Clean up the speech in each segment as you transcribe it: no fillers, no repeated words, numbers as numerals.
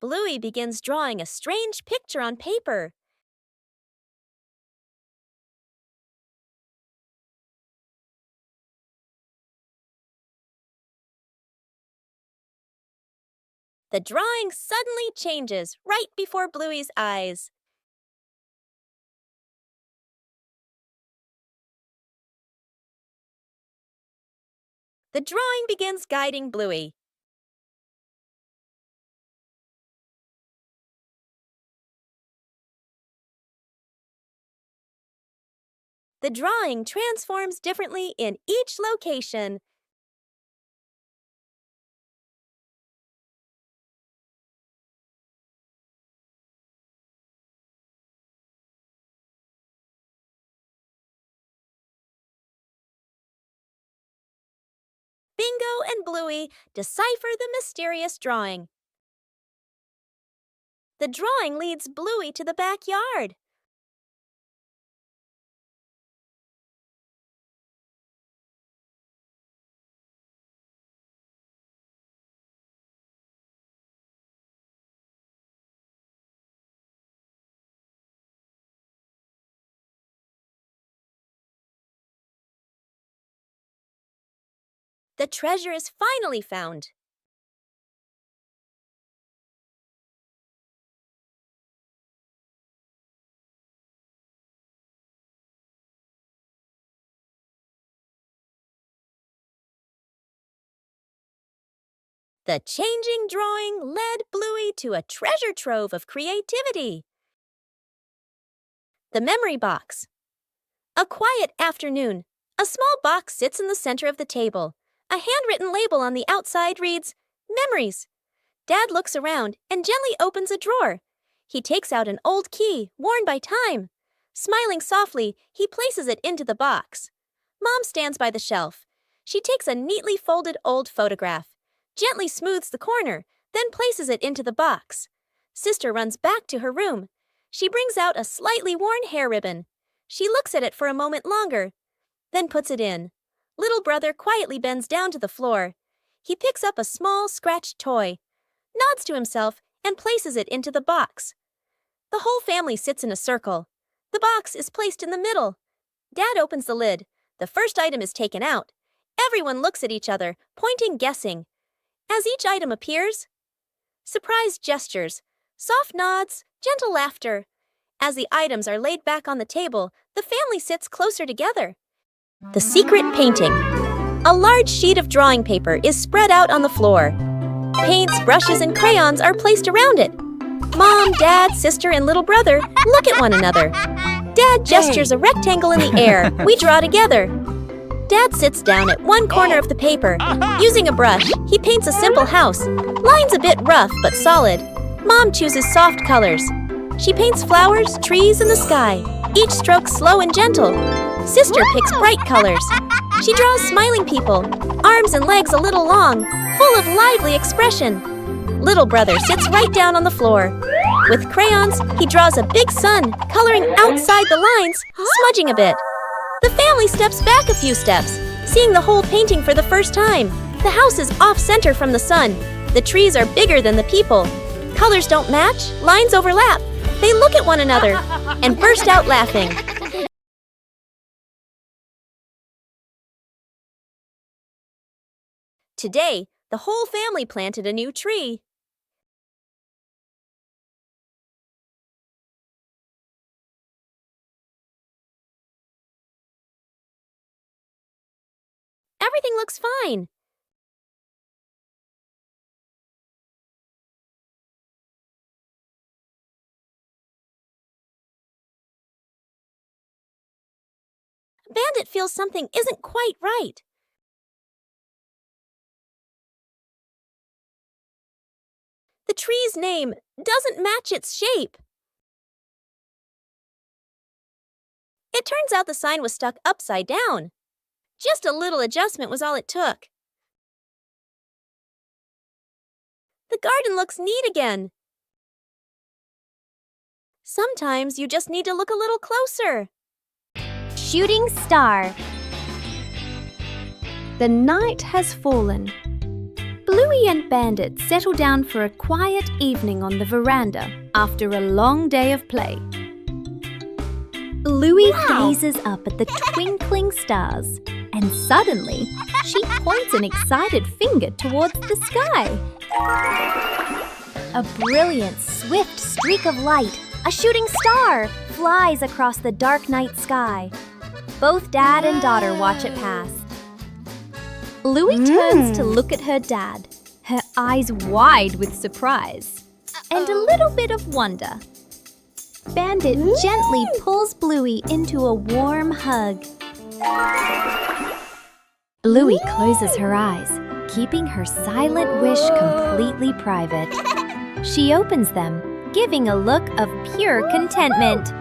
Bluey begins drawing a strange picture on paper. The drawing suddenly changes right before Bluey's eyes. The drawing begins guiding Bluey. The drawing transforms differently in each location. Bingo and Bluey decipher the mysterious drawing. The drawing leads Bluey to the backyard. The treasure is finally found. The changing drawing led Bluey to a treasure trove of creativity. The memory box. A quiet afternoon. A small box sits in the center of the table. A handwritten label on the outside reads, Memories. Dad looks around and gently opens a drawer. He takes out an old key, worn by time. Smiling softly, he places it into the box. Mom stands by the shelf. She takes a neatly folded old photograph, gently smooths the corner, then places it into the box. Sister runs back to her room. She brings out a slightly worn hair ribbon. She looks at it for a moment longer, then puts it in. Little brother quietly bends down to the floor. He picks up a small, scratched toy, nods to himself, and places it into the box. The whole family sits in a circle. The box is placed in the middle. Dad opens the lid. The first item is taken out. Everyone looks at each other, pointing, guessing. As each item appears, surprised gestures, soft nods, gentle laughter. As the items are laid back on the table, the family sits closer together. The secret painting. A large sheet of drawing paper is spread out on the floor. Paints, brushes, and crayons are placed around it. Mom, Dad, sister, and little brother look at one another. Dad gestures a rectangle in the air. We draw together. Dad sits down at one corner of the paper. Using a brush, he paints a simple house. Lines a bit rough but solid. Mom chooses soft colors. She paints flowers, trees, and the sky. Each stroke slow and gentle. Sister picks bright colors. She draws smiling people, arms and legs a little long, full of lively expression. Little brother sits right down on the floor. With crayons, he draws a big sun, coloring outside the lines, smudging a bit. The family steps back a few steps, seeing the whole painting for the first time. The house is off-center from the sun. The trees are bigger than the people. Colors don't match, lines overlap. They look at one another and burst out laughing. Today, the whole family planted a new tree. Everything looks fine. Bandit feels something isn't quite right. The tree's name doesn't match its shape. It turns out the sign was stuck upside down. Just a little adjustment was all it took. The garden looks neat again. Sometimes you just need to look a little closer. Shooting star. The night has fallen. Bluey and Bandit settle down for a quiet evening on the veranda after a long day of play. Bluey gazes up at the twinkling stars, and suddenly she points an excited finger towards the sky. A brilliant, swift streak of light, a shooting star, flies across the dark night sky. Both dad and daughter watch it pass. Bluey turns to look at her dad, her eyes wide with surprise and a little bit of wonder. Bandit gently pulls Bluey into a warm hug. Bluey closes her eyes, keeping her silent wish completely private. She opens them, giving a look of pure contentment.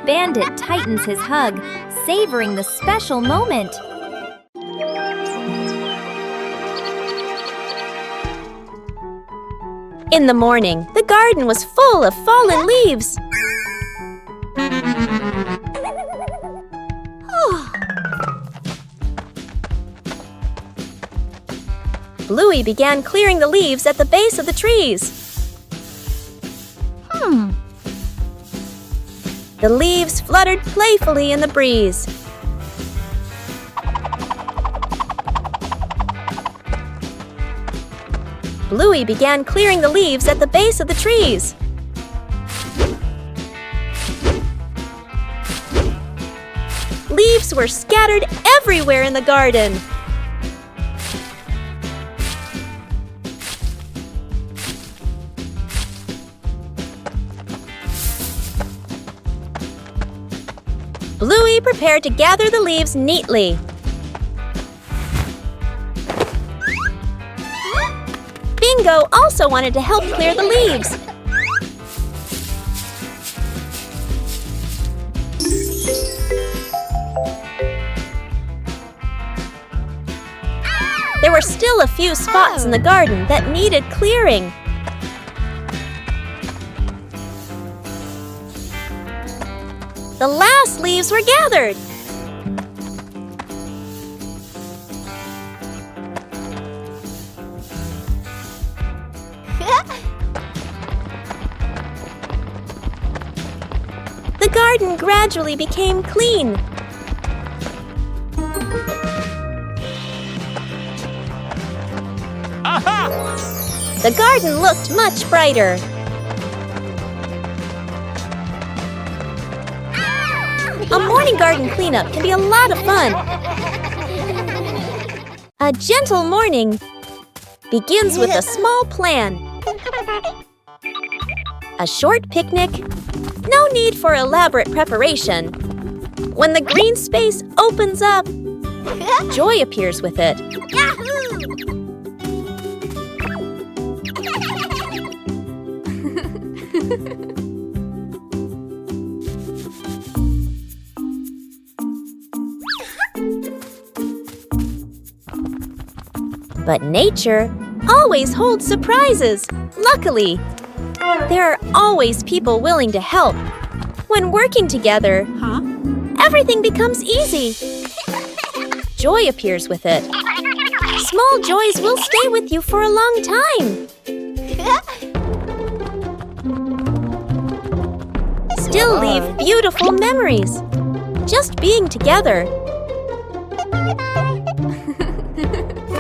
Bandit tightens his hug, savoring the special moment. In the morning, the garden was full of fallen leaves. Bluey began clearing the leaves at the base of the trees. The leaves fluttered playfully in the breeze. Bluey began clearing the leaves at the base of the trees. Leaves were scattered everywhere in the garden. Bluey prepared to gather the leaves neatly. Bingo also wanted to help clear the leaves. There were still a few spots in the garden that needed clearing. The last leaves were gathered. The garden gradually became clean. The garden looked much brighter. A morning garden cleanup can be a lot of fun. A gentle morning begins with a small plan. A short picnic, no need for elaborate preparation. When the green space opens up, joy appears with it. But nature always holds surprises. Luckily, there are always people willing to help. When working together, everything becomes easy. Joy appears with it. Small joys will stay with you for a long time. Still leave beautiful memories. Just being together.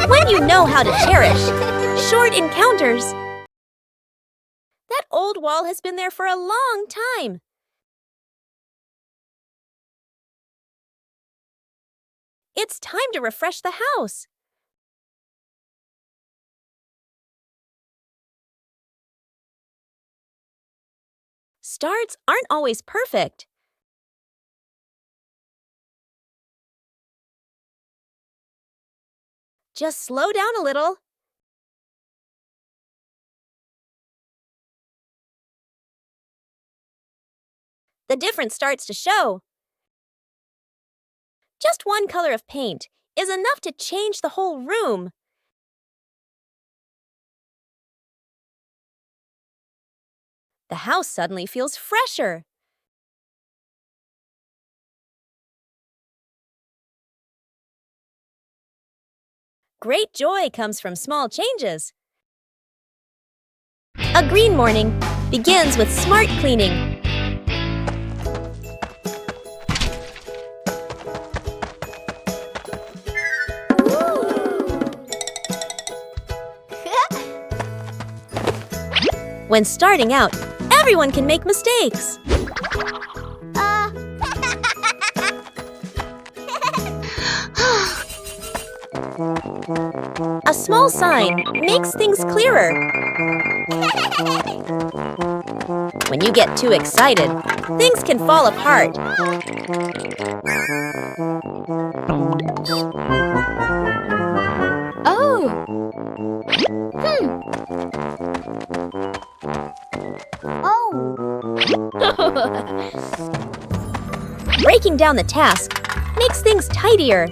When you know how to cherish short encounters. That old wall has been there for a long time. It's time to refresh the house. Starts aren't always perfect. Just slow down a little. The difference starts to show. Just one color of paint is enough to change the whole room. The house suddenly feels fresher. Great joy comes from small changes. A green morning begins with smart cleaning. When starting out, everyone can make mistakes. A small sign makes things clearer. When you get too excited, things can fall apart. Breaking down the task makes things tidier.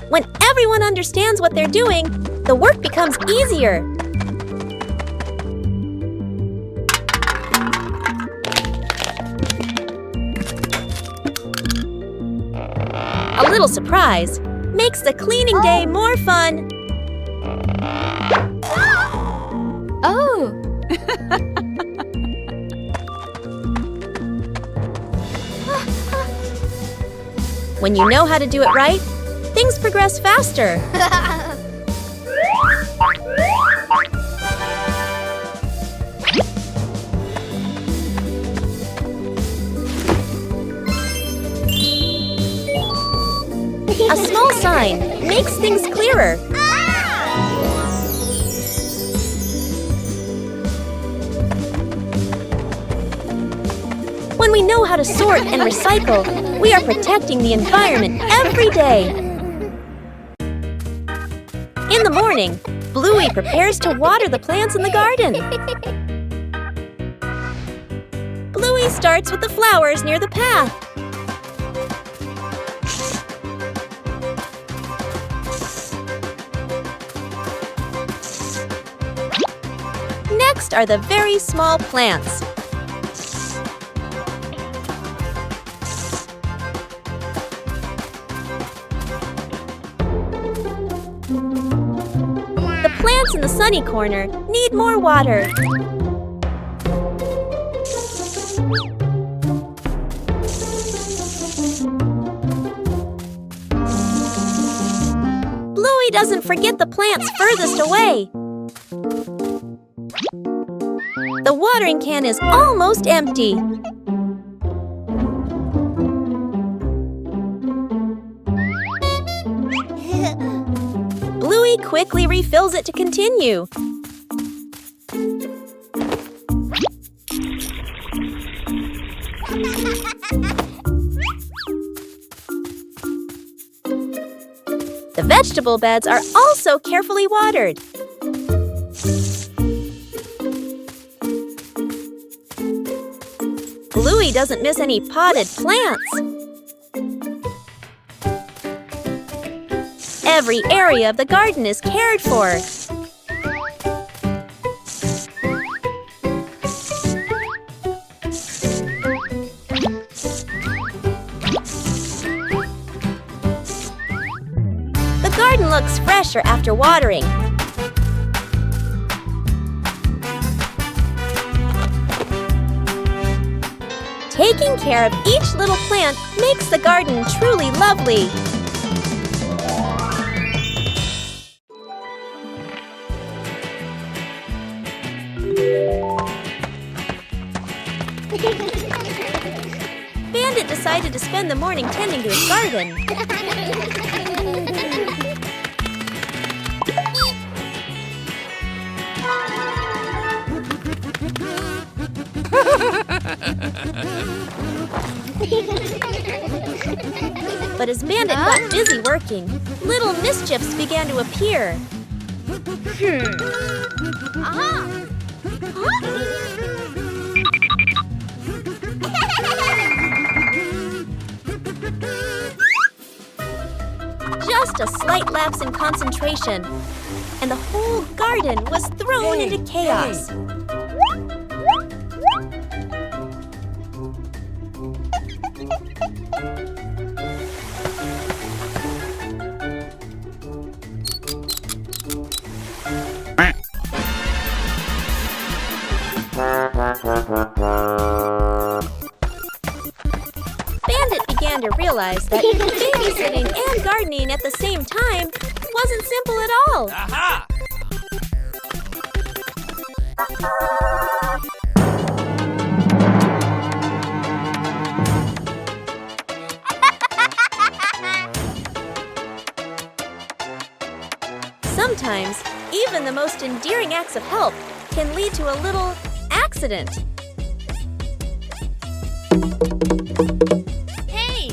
When everyone understands what they're doing, the work becomes easier. A little surprise makes the cleaning day more fun. When you know how to do it right, things progress faster. A small sign makes things clearer. When we know how to sort and recycle, we are protecting the environment every day. In the morning, Bluey prepares to water the plants in the garden. Bluey starts with the flowers near the path. Next are the very small plants. The plants in the sunny corner need more water. Bluey doesn't forget the plants furthest away. The watering can is almost empty. Bluey quickly refills it to continue. The vegetable beds are also carefully watered. Bluey doesn't miss any potted plants. Every area of the garden is cared for. The garden looks fresher after watering. Taking care of each little plant makes the garden truly lovely. Bandit decided to spend the morning tending to his garden. But as Bandit got busy working, little mischiefs began to appear. Just a slight lapse in concentration, and the whole garden was thrown into chaos. Bandit began to realize that babysitting and gardening at the same time wasn't simple at all. Aha! Sometimes, even the most endearing acts of help can lead to a little accident. Hey!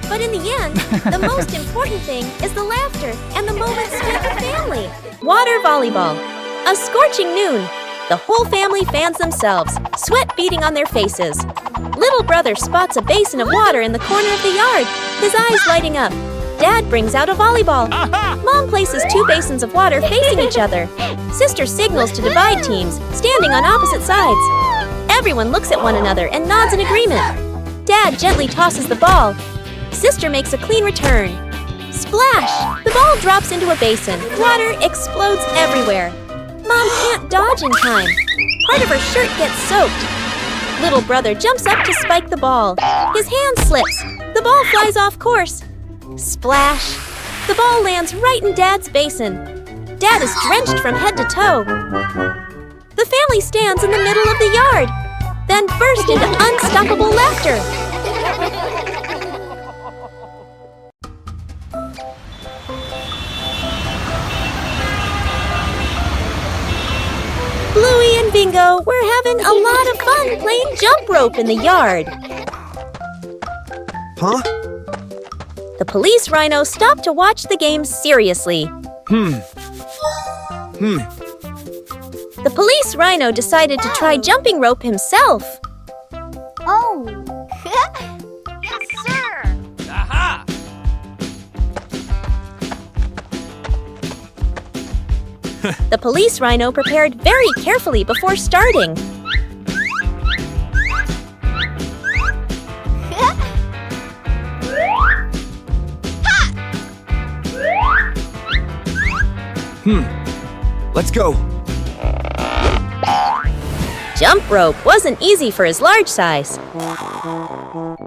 But in the end, the most important thing is the laughter and the moments spent with family. Water volleyball. A scorching noon. The whole family fans themselves, sweat beading on their faces. Little brother spots a basin of water in the corner of the yard, his eyes lighting up. Dad brings out a volleyball. Mom places 2 basins of water facing each other. Sister signals to divide teams, standing on opposite sides. Everyone looks at one another and nods in agreement. Dad gently tosses the ball. Sister makes a clean return. Splash! The ball drops into a basin. Water explodes everywhere. Mom can't dodge in time. Part of her shirt gets soaked. Little brother jumps up to spike the ball. His hand slips. The ball flies off course. Splash! The ball lands right in Dad's basin. Dad is drenched from head to toe. The family stands in the middle of the yard, then burst into unstoppable laughter. Bluey and Bingo were having a lot of fun playing jump rope in the yard. Huh? The police rhino stopped to watch the game seriously. The police rhino decided to try jumping rope himself. Oh! Yes, sir! Aha! The police rhino prepared very carefully before starting. Let's go. Jump rope wasn't easy for his large size.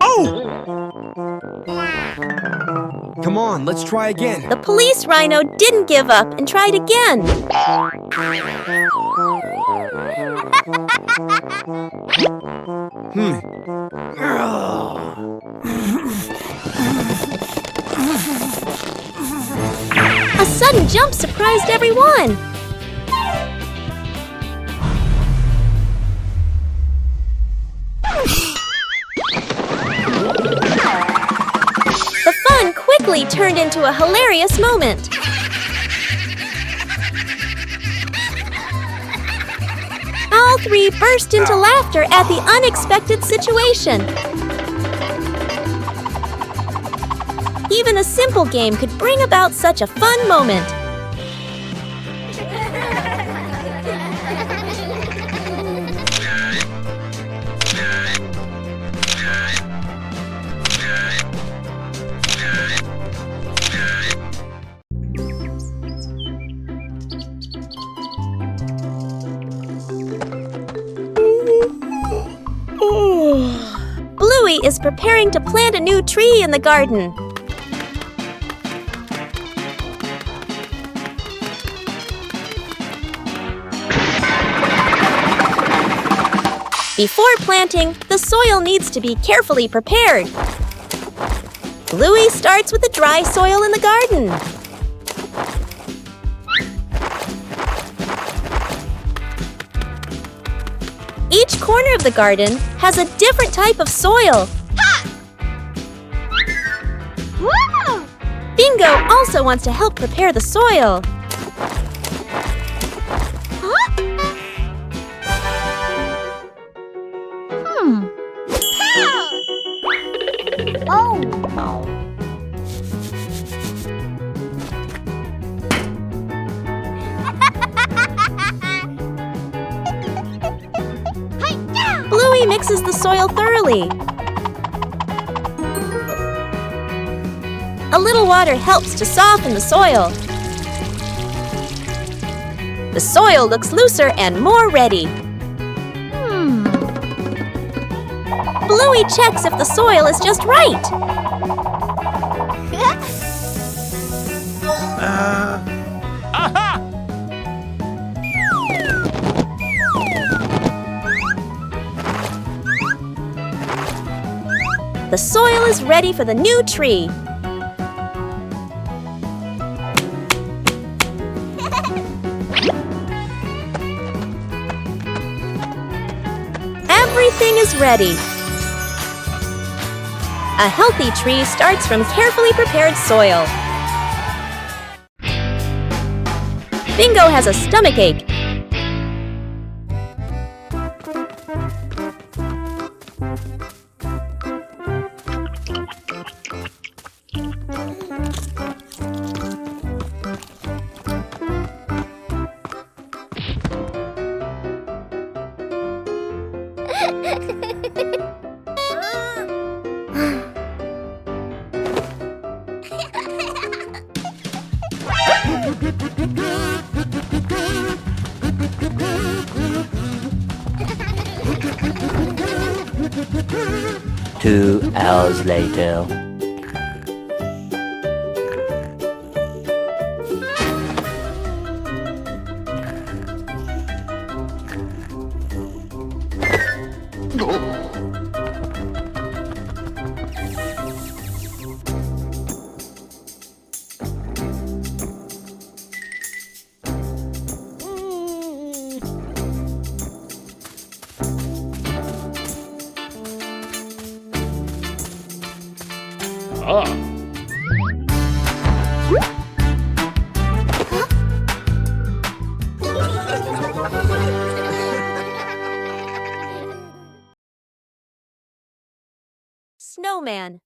Oh! Come on, let's try again. The police rhino didn't give up and tried again. A sudden jump surprised everyone. The fun quickly turned into a hilarious moment. All 3 burst into laughter at the unexpected situation. Even a simple game could bring about such a fun moment. Bluey is preparing to plant a new tree in the garden. Before planting, the soil needs to be carefully prepared. Bluey starts with the dry soil in the garden. Each corner of the garden has a different type of soil. Woo! Bingo also wants to help prepare the soil. mixes the soil thoroughly. A little water helps to soften the soil. The soil looks looser and more ready. Bluey checks if the soil is just right. The soil is ready for the new tree. Everything is ready. A healthy tree starts from carefully prepared soil. Bingo has a stomachache. Two hours later. Snowman.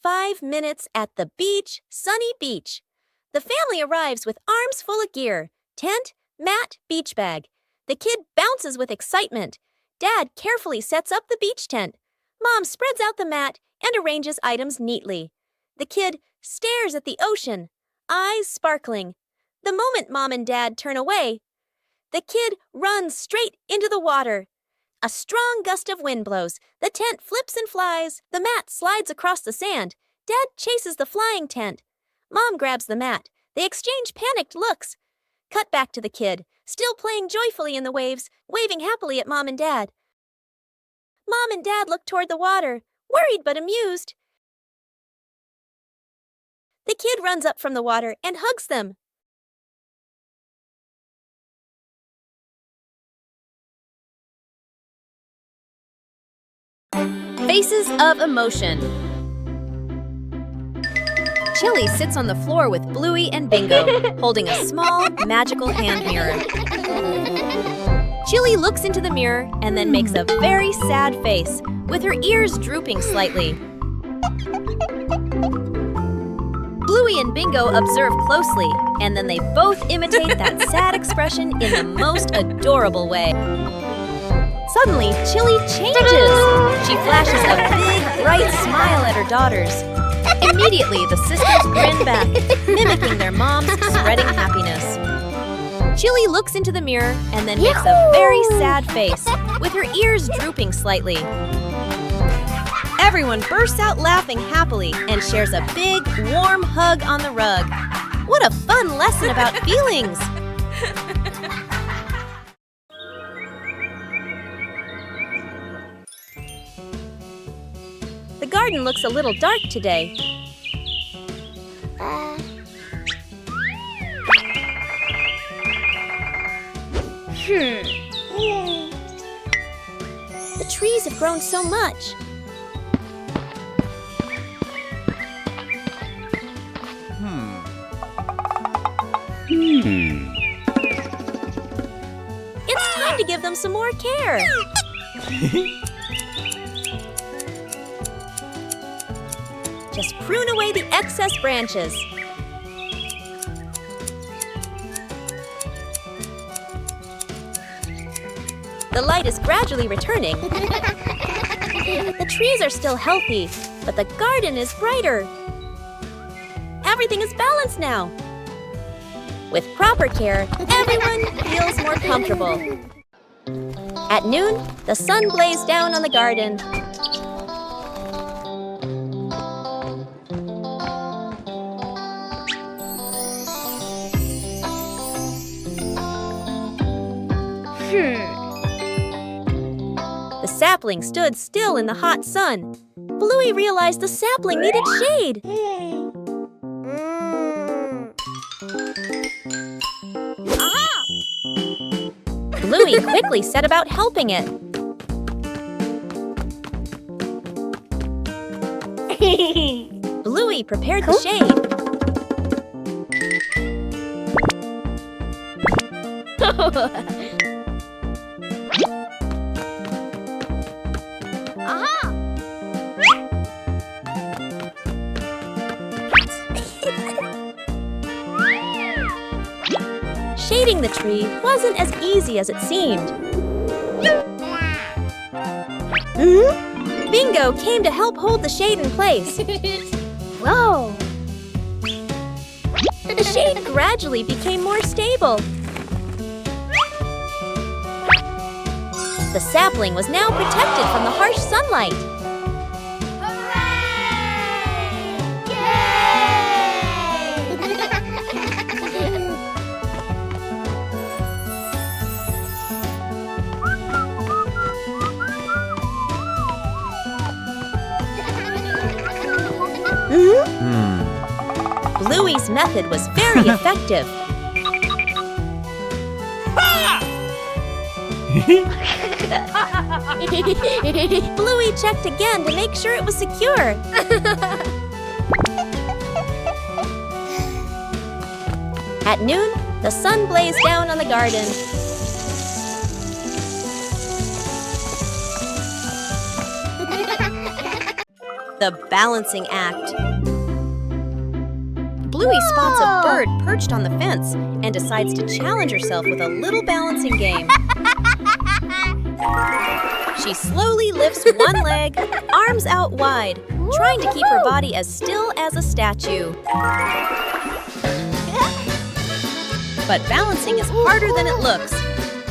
"5 minutes at the beach, sunny beach." The family arrives with arms full of gear: tent, mat, beach bag. The kid bounces with excitement. Dad carefully sets up the beach tent. Mom spreads out the mat and arranges items neatly. The kid stares at the ocean, eyes sparkling. The moment Mom and Dad turn away, the kid runs straight into the water. A strong gust of wind blows. The tent flips and flies. The mat slides across the sand. Dad chases the flying tent. Mom grabs the mat. They exchange panicked looks. Cut back to the kid, still playing joyfully in the waves, waving happily at Mom and Dad. Mom and Dad look toward the water, worried but amused. The kid runs up from the water and hugs them. Faces of emotion. Chili sits on the floor with Bluey and Bingo, holding a small, magical hand mirror. Chili looks into the mirror and then makes a very sad face, with her ears drooping slightly. Bluey Bluey and Bingo observe closely, and then they both imitate that sad expression in the most adorable way. Suddenly, Chili changes. She flashes a big, bright smile at her daughters. Immediately, the sisters grin back, mimicking their mom's spreading happiness. Chili looks into the mirror and then makes a very sad face, with her ears drooping slightly. Everyone bursts out laughing happily and shares a big, warm hug on the rug. What a fun lesson about feelings! The garden looks a little dark today. The trees have grown so much. It's time to give them some more care. Just prune away the excess branches. The light is gradually returning. The trees are still healthy, but the garden is brighter. Everything is balanced now. With proper care, everyone feels more comfortable. At noon, the sun blazed down on the garden. The sapling stood still in the hot sun. Bluey realized the sapling needed shade. Bluey quickly set about helping it. Bluey prepared the shade. Shading the tree wasn't as easy as it seemed. Bingo came to help hold the shade in place. Whoa! The shade gradually became more stable. The sapling was now protected from the harsh sunlight. Bluey's method was very effective. Bluey checked again to make sure it was secure. At noon, the sun blazed down on the garden. The balancing act. Bluey spots a bird perched on the fence and decides to challenge herself with a little balancing game. She slowly lifts one leg, arms out wide, trying to keep her body as still as a statue. But balancing is harder than it looks.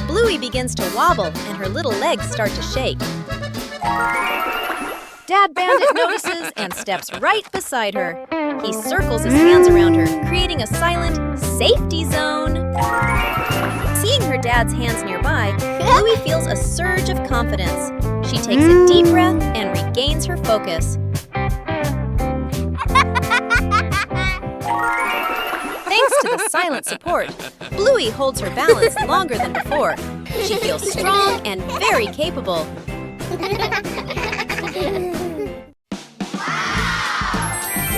Bluey begins to wobble and her little legs start to shake. Dad Bandit notices and steps right beside her. He circles his hands around her, creating a silent safety zone. Seeing her dad's hands nearby, Bluey feels a surge of confidence. She takes a deep breath and regains her focus. Thanks to the silent support, Bluey holds her balance longer than before. She feels strong and very capable.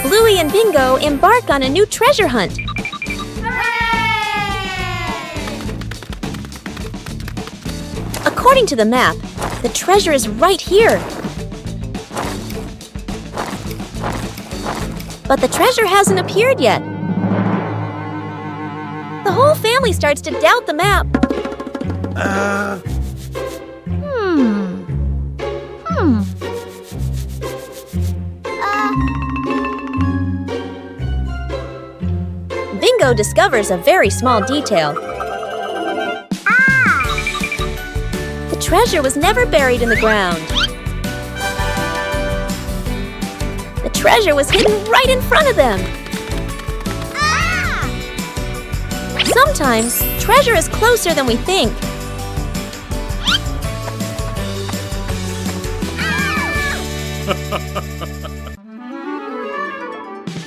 Bluey and Bingo embark on a new treasure hunt. According to the map, the treasure is right here. But the treasure hasn't appeared yet. The whole family starts to doubt the map. Bingo discovers a very small detail. The treasure was never buried in the ground. The treasure was hidden right in front of them. Sometimes, treasure is closer than we think.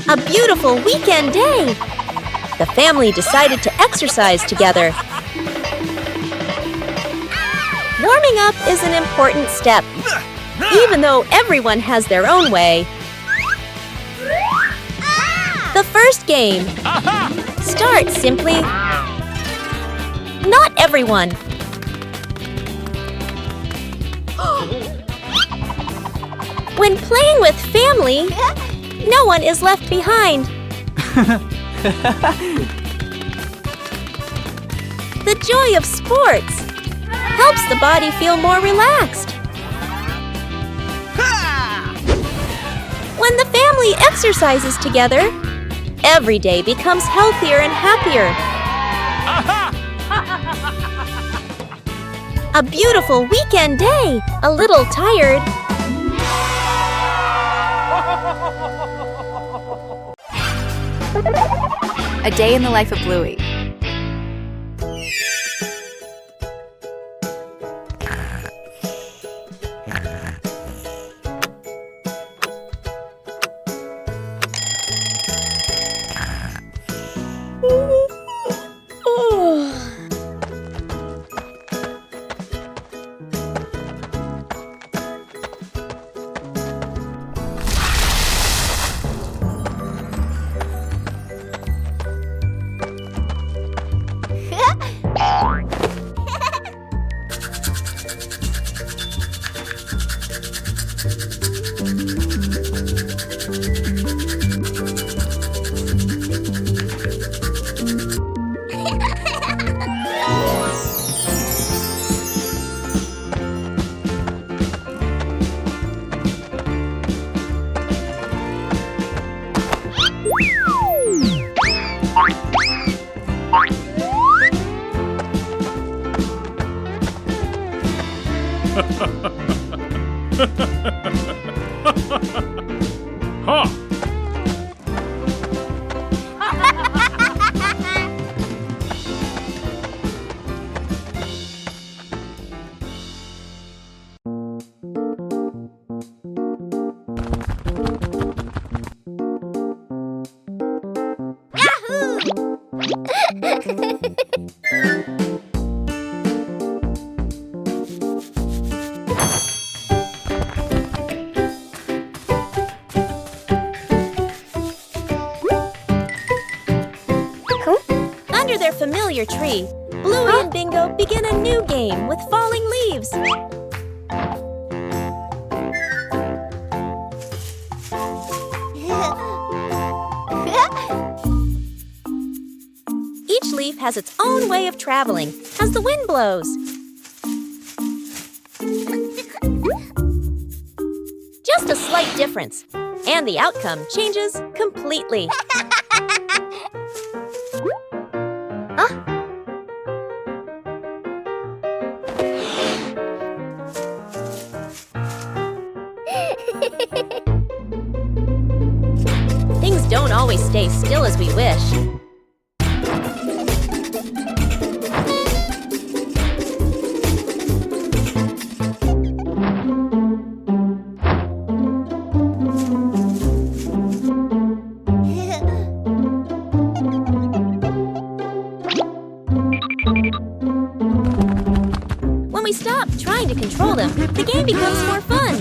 A beautiful weekend day! The family decided to exercise together. Warming up is an important step, even though everyone has their own way. The first game. Start simply. Not everyone. When playing with family, no one is left behind. The joy of sports helps the body feel more relaxed. When the family exercises together, every day becomes healthier and happier. A beautiful weekend day, a little tired. A day in the life of Bluey. Under their familiar tree, Bluey and Bingo begin a new game with falling leaves. Each leaf has its own way of traveling as the wind blows. Just a slight difference, and the outcome changes completely. Things don't always stay still as we wish. When we stop trying to control them, the game becomes more fun.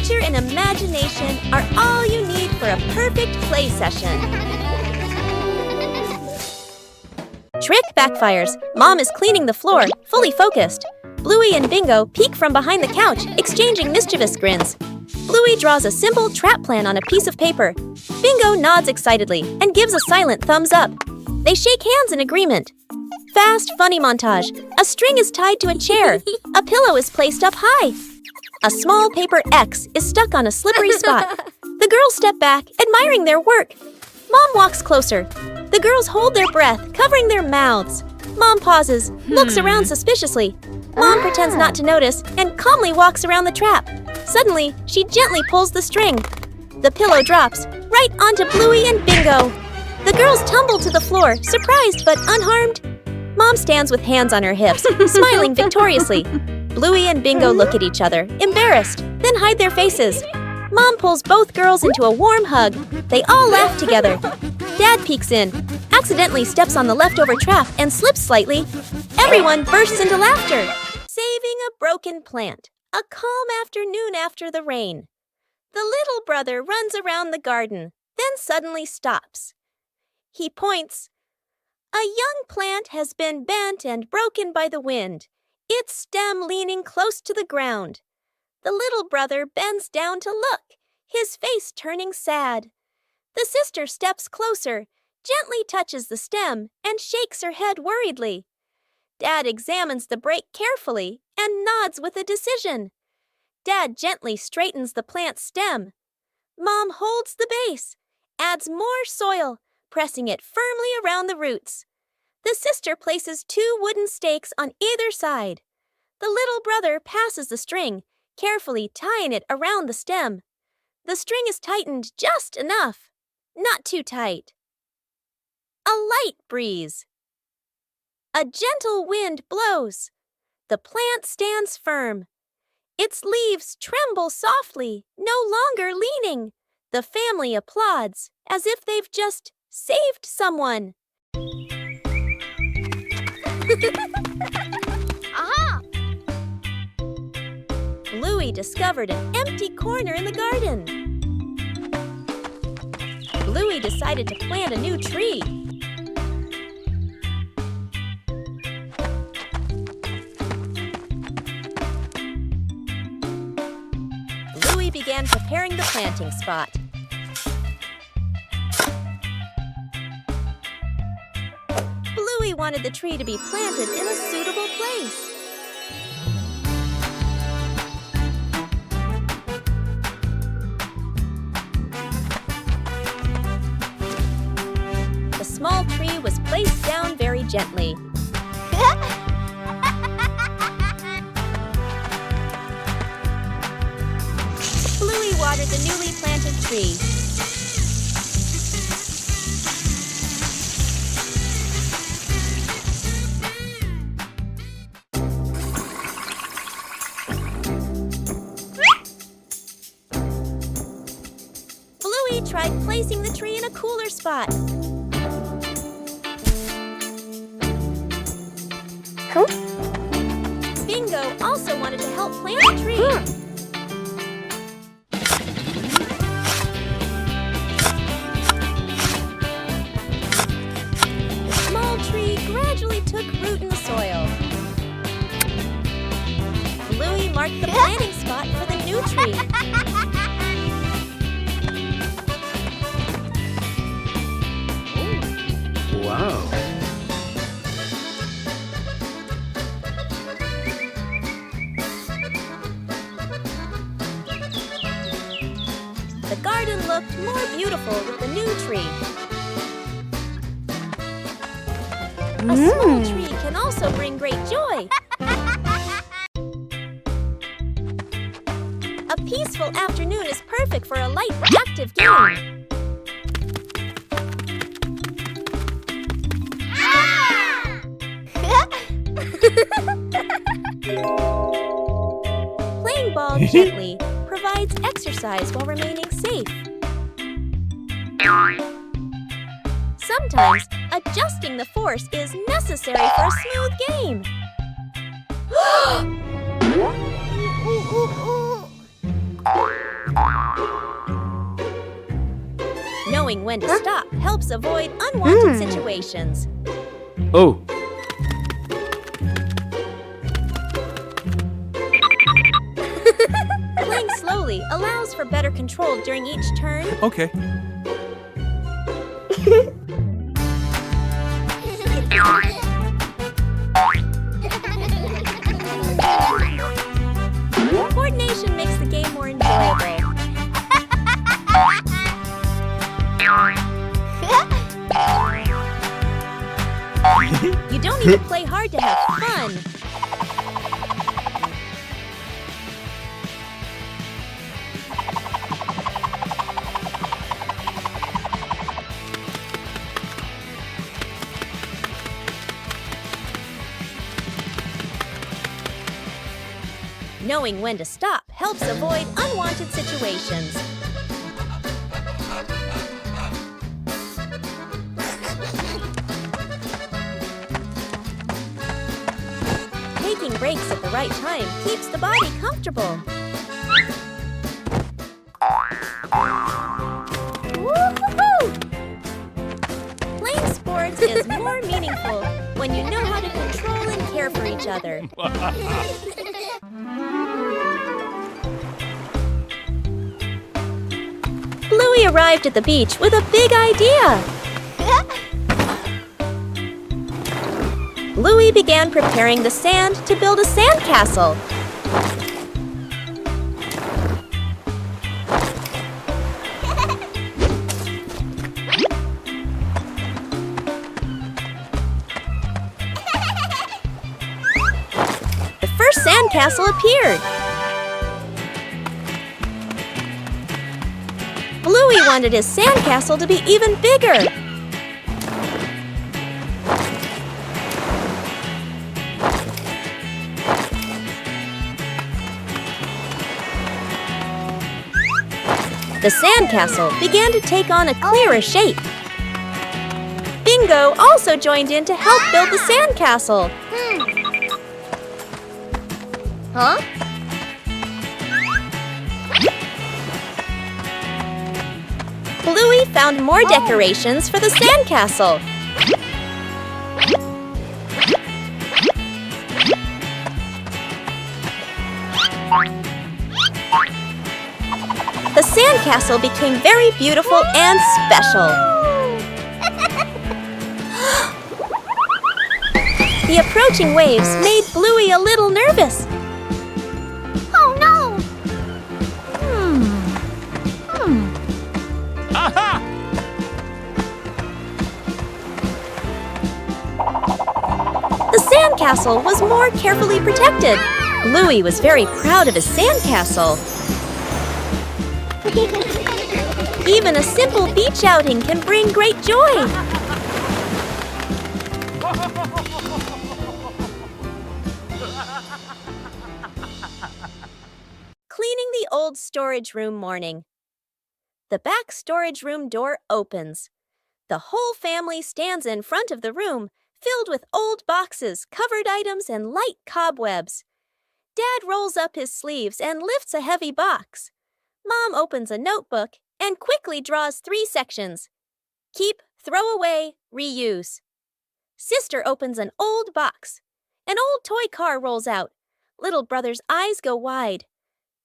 nature and imagination are all you need for a perfect play session. Trick backfires. Mom is cleaning the floor, fully focused. Bluey and Bingo peek from behind the couch, exchanging mischievous grins. Bluey draws a simple trap plan on a piece of paper. Bingo nods excitedly and gives a silent thumbs up. They shake hands in agreement. Fast, funny montage. A string is tied to a chair. A pillow is placed up high. A small paper X is stuck on a slippery spot. The girls step back, admiring their work. Mom walks closer. The girls hold their breath, covering their mouths. Mom pauses, looks around suspiciously. Mom pretends not to notice and calmly walks around the trap. Suddenly, she gently pulls the string. The pillow drops right onto Bluey and Bingo. The girls tumble to the floor, surprised but unharmed. Mom stands with hands on her hips, smiling victoriously. Bluey and Bingo look at each other, embarrassed, then hide their faces. Mom pulls both girls into a warm hug. They all laugh together. Dad peeks in, accidentally steps on the leftover trap and slips slightly. Everyone bursts into laughter. Saving a broken plant. A calm afternoon after the rain. The little brother runs around the garden, then suddenly stops. He points. A young plant has been bent and broken by the wind, its stem leaning close to the ground. The little brother bends down to look, his face turning sad. The sister steps closer, gently touches the stem, and shakes her head worriedly. Dad examines the break carefully and nods with a decision. Dad gently straightens the plant's stem. Mom holds the base, adds more soil, pressing it firmly around the roots. The sister places 2 wooden stakes on either side. The little brother passes the string, carefully tying it around the stem. The string is tightened just enough, not too tight. A light breeze. A gentle wind blows. The plant stands firm. Its leaves tremble softly, no longer leaning. The family applauds as if they've just saved someone. Aha! Bluey discovered an empty corner in the garden. Bluey decided to plant a new tree. Bluey began preparing the planting spot. Bluey wanted the tree to be planted in a suitable place. The small tree was placed down very gently. Bluey watered the newly planted tree. Bluey tried placing the tree in a cooler spot. Bingo also wanted to help plant the tree. The small tree gradually took root in the soil. Bluey marked the planting spot for the new tree. Wow. The garden looked more beautiful with the new tree. A small tree can also bring great joy. A peaceful afternoon is perfect for a light, active game. Playing ball gently provides exercise while remaining safe. Sometimes, adjusting the force is necessary for a smooth game. Knowing when to stop helps avoid unwanted situations. Oh, Playing slowly allows for better control during each turn. okay. Coordination makes the game more enjoyable. You don't need to play hard to have fun. Knowing when to stop helps avoid unwanted situations. Taking breaks at the right time keeps the body comfortable. Woo-hoo-hoo! Playing sports is more meaningful when you know how to control and care for each other. Bluey arrived at the beach with a big idea. Bluey began preparing the sand to build a sandcastle. The first sandcastle appeared. Bluey wanted his sandcastle to be even bigger. The sandcastle began to take on a clearer shape. Bingo also joined in to help build the sandcastle. Huh? Bluey found more decorations for the sandcastle. The sandcastle became very beautiful and special. The approaching waves made Bluey a little nervous. Oh no! Aha! The sandcastle was more carefully protected. Bluey was very proud of his sandcastle. Even a simple beach outing can bring great joy. Cleaning the old storage room morning. The back storage room door opens. The whole family stands in front of the room, filled with old boxes, covered items, and light cobwebs. Dad rolls up his sleeves and lifts a heavy box. Mom opens a notebook and quickly draws 3 sections. Keep, throw away, reuse. Sister opens an old box. An old toy car rolls out. Little brother's eyes go wide.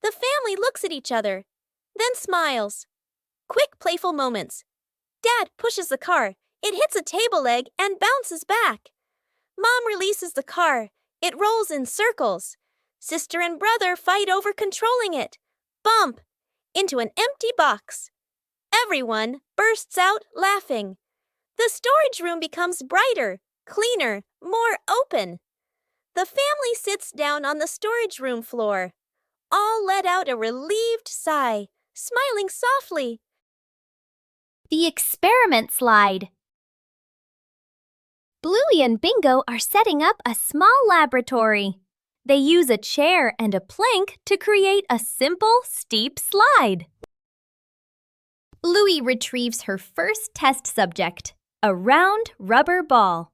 The family looks at each other, then smiles. Quick, playful moments. Dad pushes the car. It hits a table leg and bounces back. Mom releases the car. It rolls in circles. Sister and brother fight over controlling it. Bump! Into an empty box. Everyone bursts out laughing. The storage room becomes brighter, cleaner, more open. The family sits down on the storage room floor. All let out a relieved sigh, smiling softly. The experiment slide. Bluey and Bingo are setting up a small laboratory. They use a chair and a plank to create a simple, steep slide. Bluey retrieves her first test subject, a round rubber ball.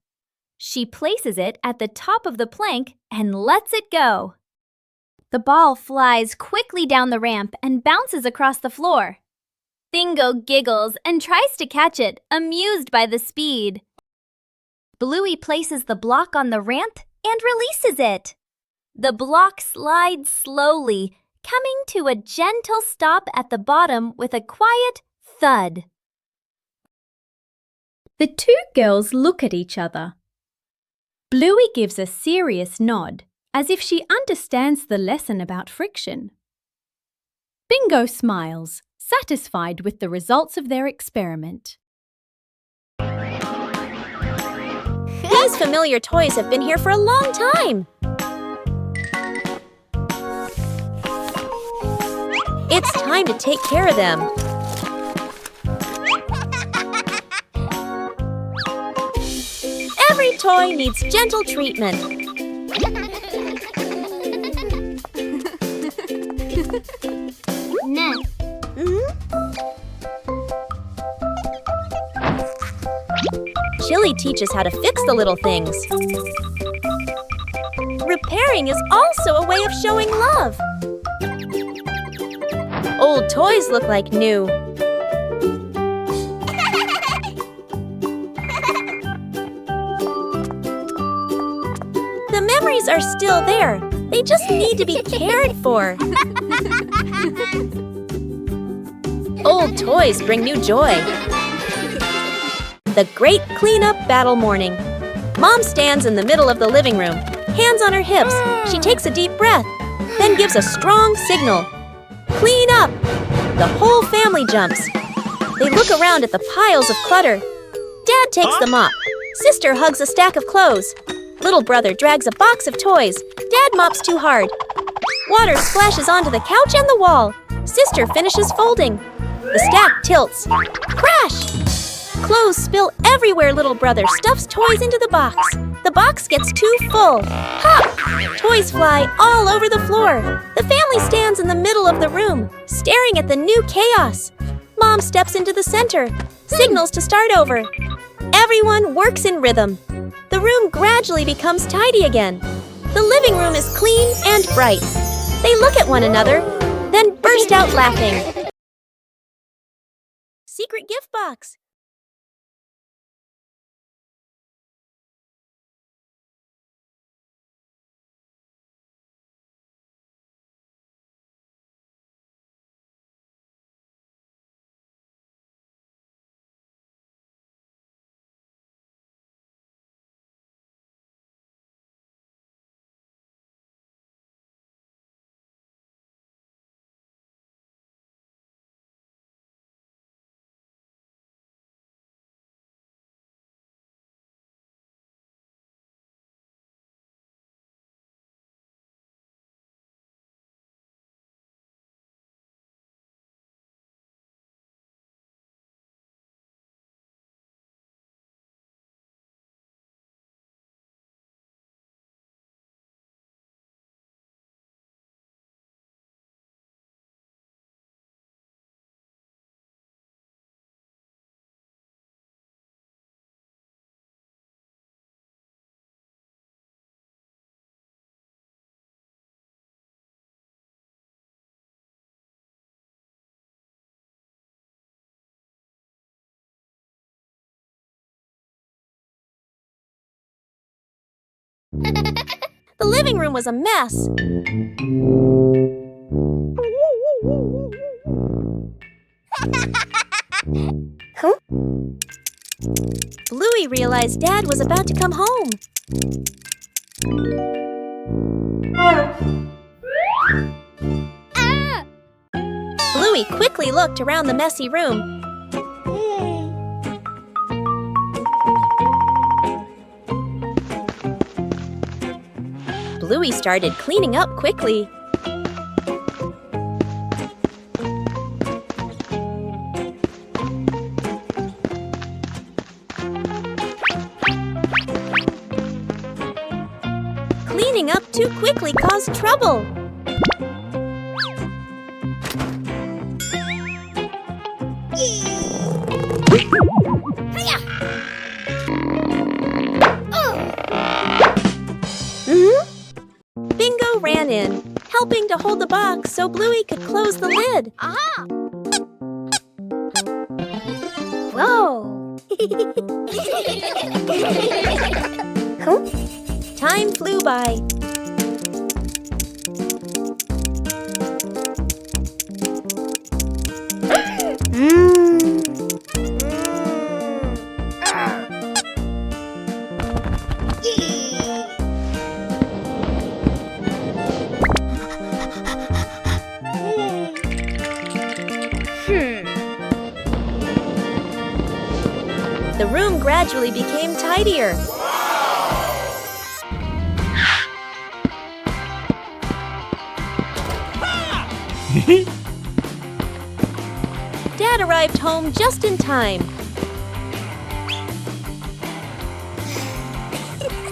She places it at the top of the plank and lets it go. The ball flies quickly down the ramp and bounces across the floor. Bingo giggles and tries to catch it, amused by the speed. Bluey places the block on the ramp and releases it. The block slides slowly, coming to a gentle stop at the bottom with a quiet thud. The two girls look at each other. Bluey gives a serious nod, as if she understands the lesson about friction. Bingo smiles, satisfied with the results of their experiment. These familiar toys have been here for a long time. It's time to take care of them. Every toy needs gentle treatment. Nah. Chili teaches how to fix the little things. Repairing is also a way of showing love. Old toys look like new. The memories are still there. They just need to be cared for. Old toys bring new joy. The great cleanup battle morning. Mom stands in the middle of the living room, hands on her hips. She takes a deep breath, then gives a strong signal. Clean up! The whole family jumps. They look around at the piles of clutter. Dad takes the mop. Sister hugs a stack of clothes. Little brother drags a box of toys. Dad mops too hard. Water splashes onto the couch and the wall. Sister finishes folding. The stack tilts. Crash! Clothes spill everywhere. Little brother stuffs toys into the box. The box gets too full. Pop! Toys fly all over the floor. The family stands in the middle of the room, staring at the new chaos. Mom steps into the center, signals to start over. Everyone works in rhythm. The room gradually becomes tidy again. The living room is clean and bright. They look at one another, then burst out laughing. Secret gift box. The living room was a mess. Bluey realized Dad was about to come home. Bluey quickly looked around the messy room. Bluey started cleaning up quickly. Cleaning up too quickly caused trouble. Bingo ran in, helping to hold the box so Bluey could close the lid. Aha! Whoa! Time flew by. The room gradually became tidier. Dad arrived home just in time.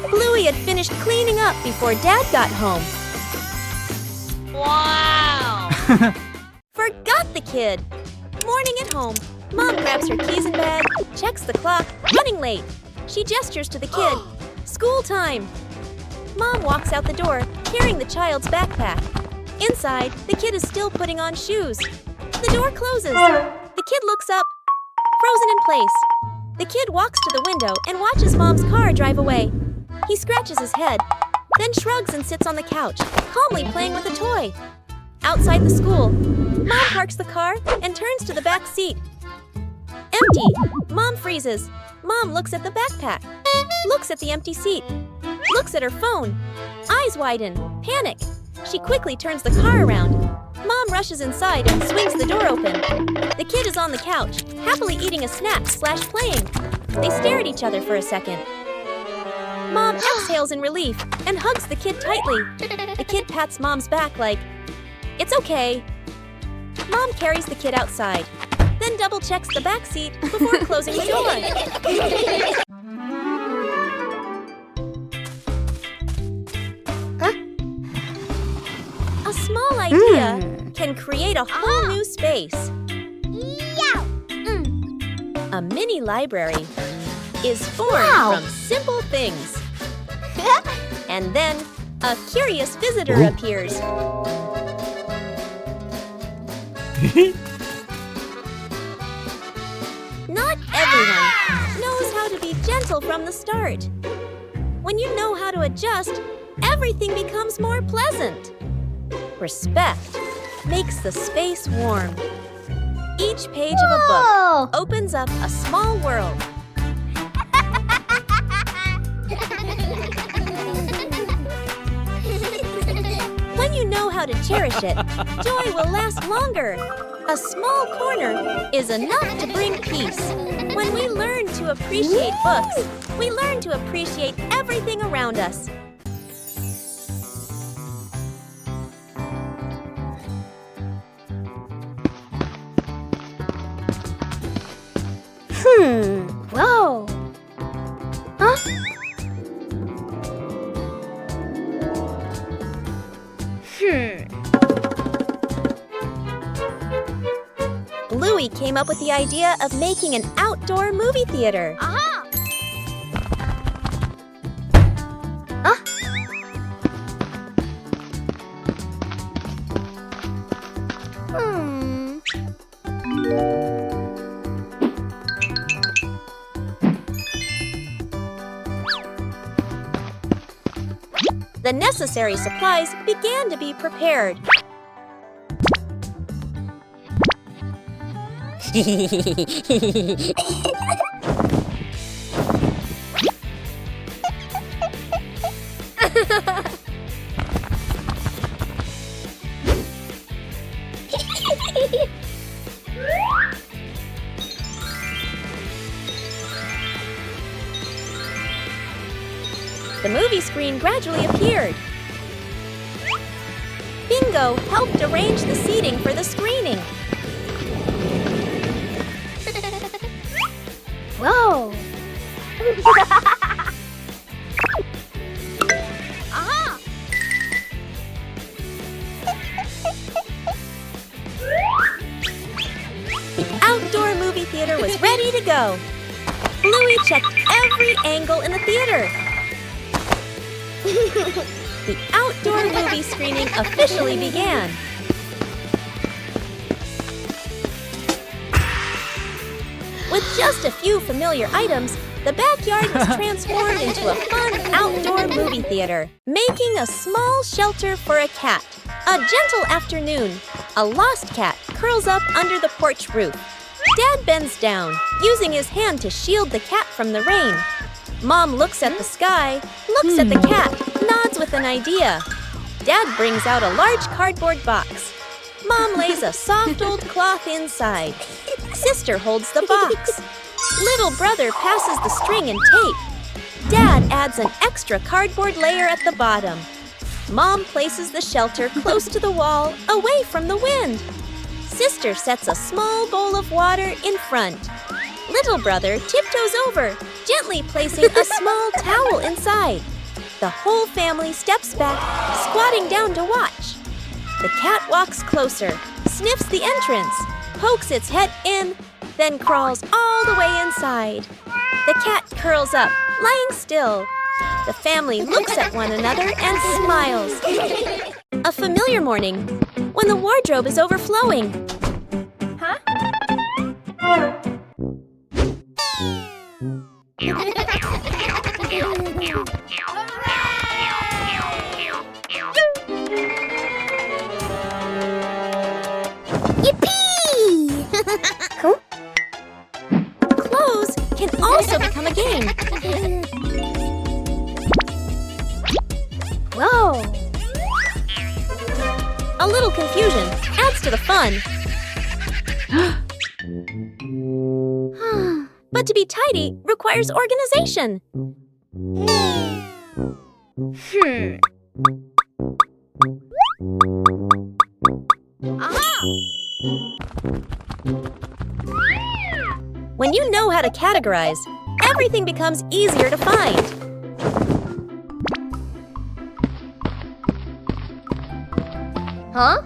Bluey had finished cleaning up before Dad got home. Wow! Forgot the kid. Morning at home. Mom grabs her keys and bag, checks the clock, running late. She gestures to the kid. School time. Mom walks out the door, carrying the child's backpack. Inside, the kid is still putting on shoes. The door closes. The kid looks up, frozen in place. The kid walks to the window and watches Mom's car drive away. He scratches his head, then shrugs and sits on the couch, calmly playing with a toy. Outside the school, Mom parks the car and turns to the back seat. Empty. Mom freezes. Mom looks at the backpack, looks at the empty seat, looks at her phone. Eyes widen. Panic. She quickly turns the car around. Mom rushes inside and swings the door open. The kid is on the couch, happily eating a snack/playing. They stare at each other for a second. Mom exhales in relief and hugs the kid tightly. The kid pats Mom's back like, "It's okay." Mom carries the kid outside, then double-checks the back seat before closing the door. A small idea can create a whole new space. A mini library is formed from simple things. And then a curious visitor appears. Not everyone knows how to be gentle from the start. When you know how to adjust, everything becomes more pleasant. Respect makes the space warm. Each page of a book opens up a small world. When you know how to cherish it, joy will last longer. A small corner is enough to bring peace. When we learn to appreciate books, we learn to appreciate everything around us. Whoa! Huh? Bluey came up with the idea of making an outdoor movie theater. Aha! The necessary supplies began to be prepared. The movie screen gradually appeared. Bingo helped arrange the seating for the screening. Whoa! Aha! The outdoor movie theater was ready to go. Bluey checked every angle in the theater. The outdoor movie screening officially began. With just a few familiar items, the backyard was transformed into a fun outdoor movie theater, making a small shelter for a cat. A gentle afternoon, a lost cat curls up under the porch roof. Dad bends down, using his hand to shield the cat from the rain. Mom looks at the sky, looks at the cat, nods with an idea. Dad brings out a large cardboard box. Mom lays a soft old cloth inside. Sister holds the box. Little brother passes the string and tape. Dad adds an extra cardboard layer at the bottom. Mom places the shelter close to the wall, away from the wind. Sister sets a small bowl of water in front. Little brother tiptoes over, gently placing a small towel inside. The whole family steps back, squatting down to watch. The cat walks closer, sniffs the entrance, pokes its head in, then crawls all the way inside. The cat curls up, lying still. The family looks at one another and smiles. A familiar morning, when the wardrobe is overflowing. Huh? Yippee! Clothes can also become a game. Whoa! A little confusion adds to the fun. But to be tidy requires organization. Aha! When you know how to categorize, everything becomes easier to find. Huh?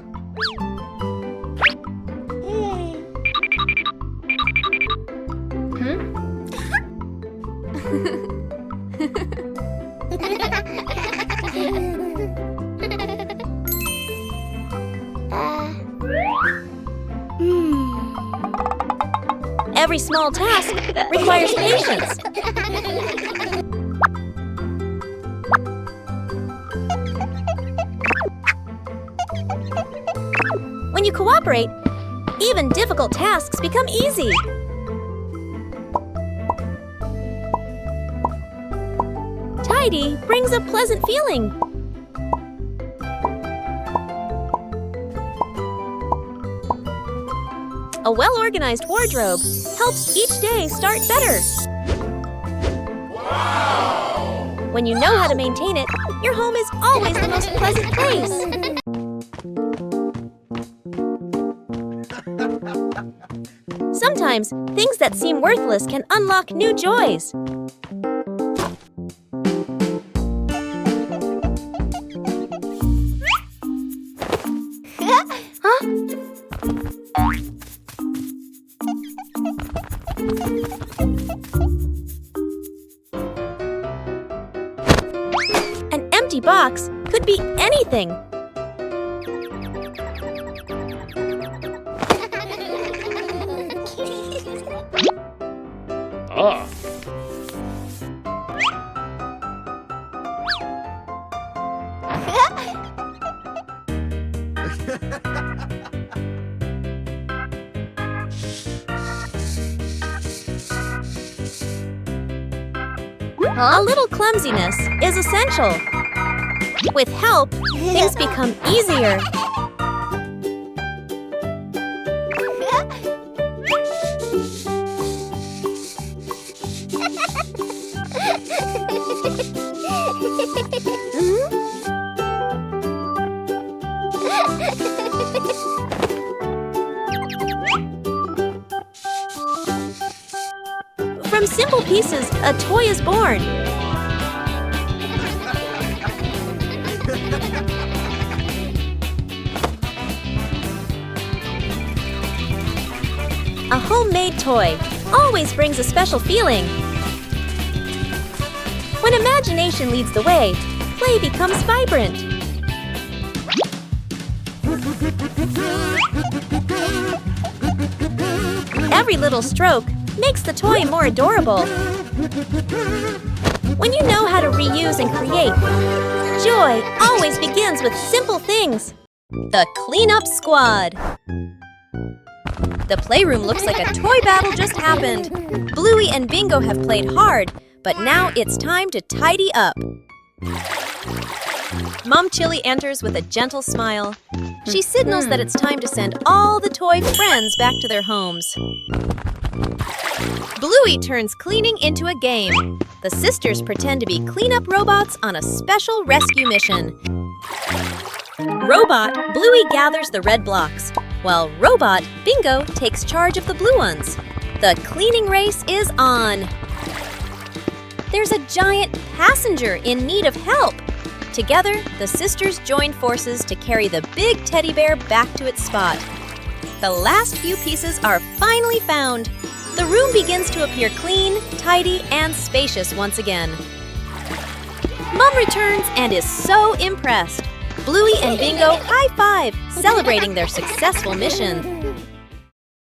Every small task requires patience. When you cooperate, even difficult tasks become easy. Tidy brings a pleasant feeling. A well-organized wardrobe helps each day start better. When you know how to maintain it, your home is always the most pleasant place. Sometimes, things that seem worthless can unlock new joys. An empty box could be anything. A little clumsiness is essential. With help, things become easier. From simple pieces, a toy is born. A homemade toy always brings a special feeling. When imagination leads the way, play becomes vibrant. Every little stroke makes the toy more adorable. When you know how to reuse and create, joy always begins with simple things. The Cleanup Squad. The playroom looks like a toy battle just happened. Bluey and Bingo have played hard, but now it's time to tidy up. Mom Chili enters with a gentle smile. She signals that it's time to send all the toy friends back to their homes. Bluey turns cleaning into a game. The sisters pretend to be cleanup robots on a special rescue mission. Robot Bluey gathers the red blocks, while Robot Bingo takes charge of the blue ones. The cleaning race is on. There's a giant passenger in need of help. Together, the sisters join forces to carry the big teddy bear back to its spot. The last few pieces are finally found. The room begins to appear clean, tidy, and spacious once again. Mom returns and is so impressed. Bluey and Bingo high-five, celebrating their successful mission.